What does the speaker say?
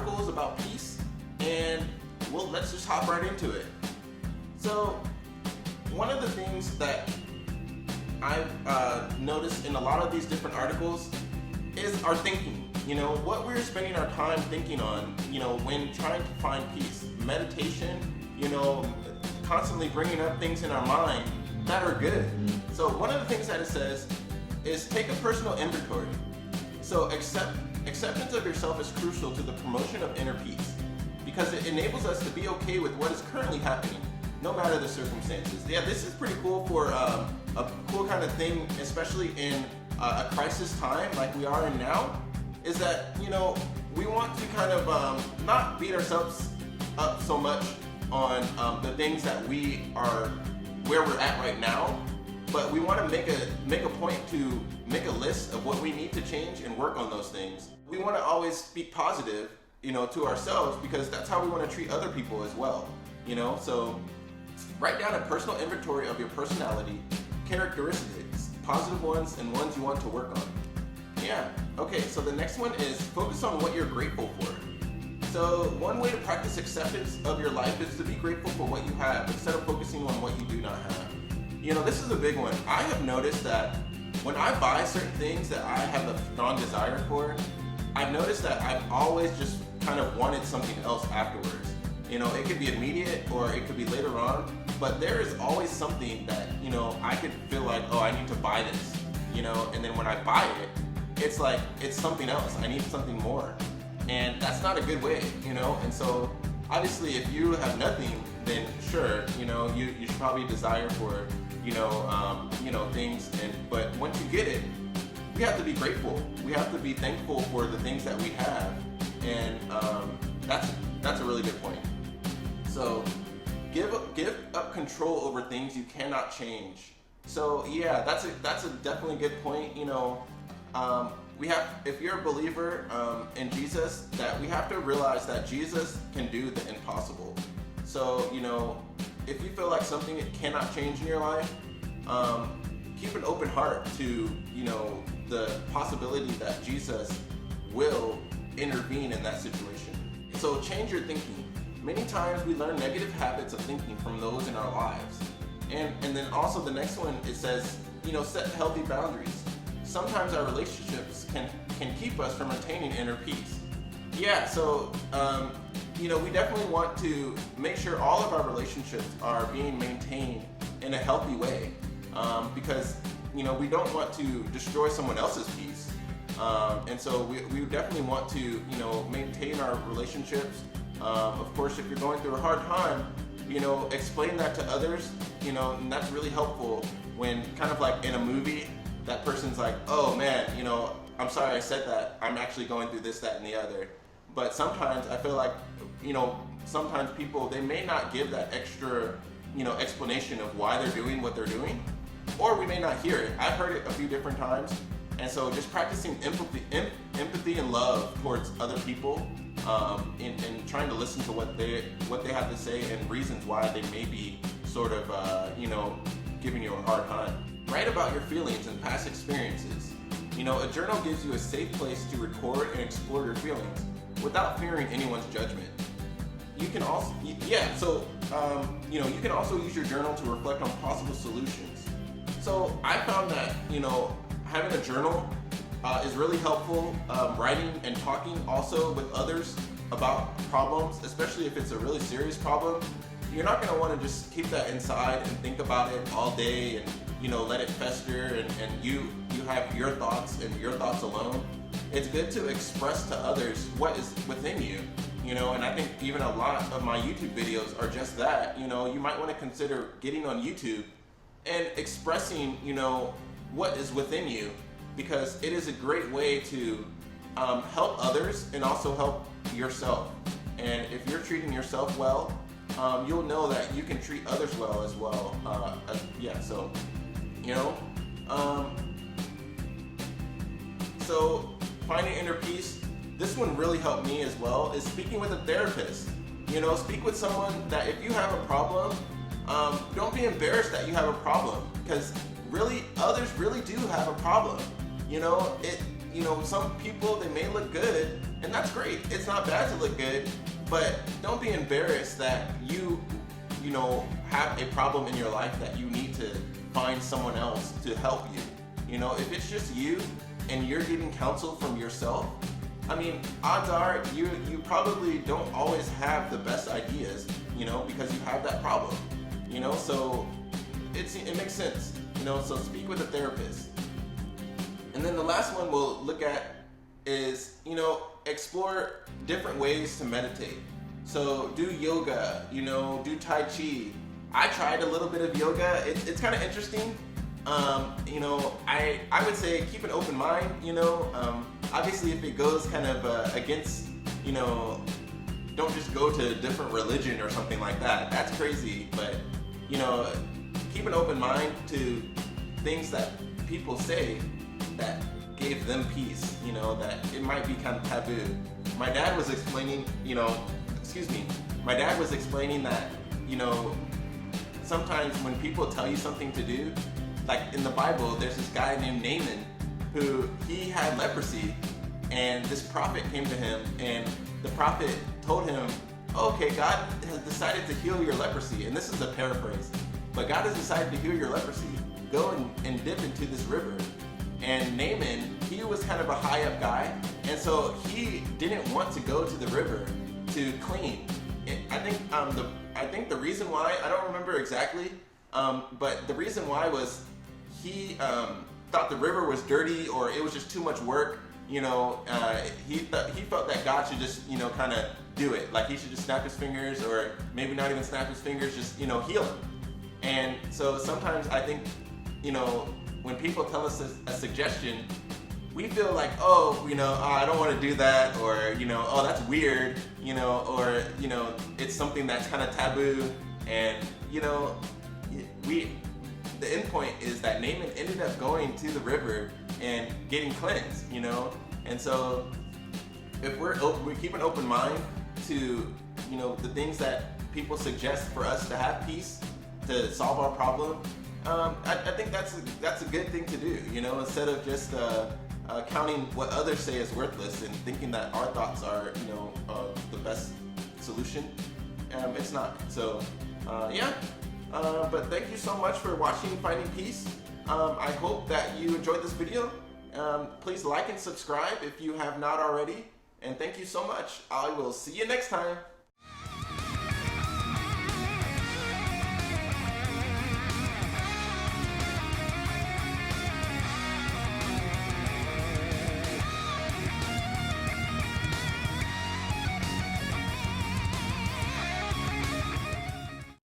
articles about peace, and let's just hop right into it. So one of the things that I've noticed in a lot of these different articles is our thinking. What we're spending our time thinking on, when trying to find peace. Meditation, constantly bringing up things in our mind that are good. So one of the things that it says is take a personal inventory. So acceptance of yourself is crucial to the promotion of inner peace because it enables us to be okay with what is currently happening, no matter the circumstances. Yeah, this is pretty cool for a cool kind of thing, especially in a crisis time like we are in now, is that, we want to kind of not beat ourselves up so much on the things that we are where we're at right now, but we want to make a point to make a list of what we need to change and work on those things. We want to always speak positive, to ourselves, because that's how we want to treat other people as well. So write down a personal inventory of your personality, characteristics, positive ones and ones you want to work on. Yeah. Okay, so the next one is focus on what you're grateful for. So one way to practice acceptance of your life is to be grateful for what you have instead of focusing on what you do not have. This is a big one. I have noticed that when I buy certain things that I have a strong desire for, I've noticed that I've always just kind of wanted something else afterwards. It could be immediate or it could be later on, but there is always something that, I could feel like, oh, I need to buy this, and then when I buy it, it's like, it's something else. I need something more. And that's not a good way, and so obviously if you have nothing, then sure, you should probably desire for, things, but once you get it, we have to be grateful. We have to be thankful for the things that we have, and that's a really good point. So give up control over things you cannot change. So yeah, that's a definitely good point. If you're a believer in Jesus, that we have to realize that Jesus can do the impossible. So, if you feel like something cannot change in your life, keep an open heart to, the possibility that Jesus will intervene in that situation. So change your thinking. Many times we learn negative habits of thinking from those in our lives. And then also the next one, it says, set healthy boundaries. Sometimes our relationships can keep us from attaining inner peace. Yeah, so we definitely want to make sure all of our relationships are being maintained in a healthy way, because we don't want to destroy someone else's peace, and so we definitely want to maintain our relationships. Of course, if you're going through a hard time, explain that to others, and that's really helpful when kind of like in a movie, that person's like, oh man, I'm sorry I said that. I'm actually going through this, that, and the other. But sometimes I feel like, sometimes people, they may not give that extra, explanation of why they're doing what they're doing, or we may not hear it. I've heard it a few different times. And so just practicing empathy and love towards other people, and trying to listen to what they have to say and reasons why they may be sort of, giving you a hard time. Write about your feelings and past experiences. A journal gives you a safe place to record and explore your feelings without fearing anyone's judgment. You can also, you can also use your journal to reflect on possible solutions. So I found that, having a journal is really helpful. Writing and talking also with others about problems, especially if it's a really serious problem. You're not going to want to just keep that inside and think about it all day and let it fester and you have your thoughts and your thoughts alone. It's good to express to others what is within you, and I think even a lot of my YouTube videos are just that. You might want to consider getting on YouTube and expressing, what is within you, because it is a great way to help others and also help yourself. And if you're treating yourself well, you'll know that you can treat others well as well. So finding inner peace, this one really helped me as well, is speaking with a therapist. Speak with someone that if you have a problem, don't be embarrassed that you have a problem, because really, others really do have a problem. you know, some people, they may look good, and that's great. It's not bad to look good, but don't be embarrassed that you know, have a problem in your life that you need to find someone else to help you. You know, if it's just you and you're getting counsel from yourself, I mean, odds are you probably don't always have the best ideas, you know, because you have that problem, you know, so it makes sense, you know, so speak with a therapist. And then the last one we'll look at is, you know, explore different ways to meditate. So do yoga, you know, do Tai Chi. I tried a little bit of yoga. It's kind of interesting. You know, I would say keep an open mind, you know. Obviously, if it goes kind of against, you know, don't just go to a different religion or something like that. That's crazy. But, you know, keep an open mind to things that people say that gave them peace, you know, that it might be kind of taboo. My dad was explaining, you know, my dad was explaining that, you know, sometimes when people tell you something to do, like in the Bible, there's this guy named Naaman who he had leprosy, and this prophet came to him, and the prophet told him, okay, God has decided to heal your leprosy, and this is a paraphrase, but God has decided to heal your leprosy. Go and dip into this river. And Naaman, he was kind of a high up guy, and so he didn't want to go to the river to clean. I think the reason why, I don't remember exactly, but the reason why was he thought the river was dirty, or it was just too much work. You know, he felt that God should just, you know, kind of do it. Like he should just snap his fingers, or maybe not even snap his fingers, just, you know, heal him. And so sometimes I think, you know, when people tell us a suggestion, we feel like, oh, you know, I don't want to do that, or, you know, oh, that's weird, you know, or, you know, it's something that's kind of taboo. And, you know, the end point is that Naaman ended up going to the river and getting cleansed, you know. And so if we keep an open mind to, you know, the things that people suggest for us to have peace, to solve our problem, I think that's a good thing to do, you know, instead of just counting what others say is worthless and thinking that our thoughts are, you know, the best solution. It's not. So, yeah. But thank you so much for watching Finding Peace. I hope that you enjoyed this video. Please like and subscribe if you have not already. And thank you so much. I will see you next time.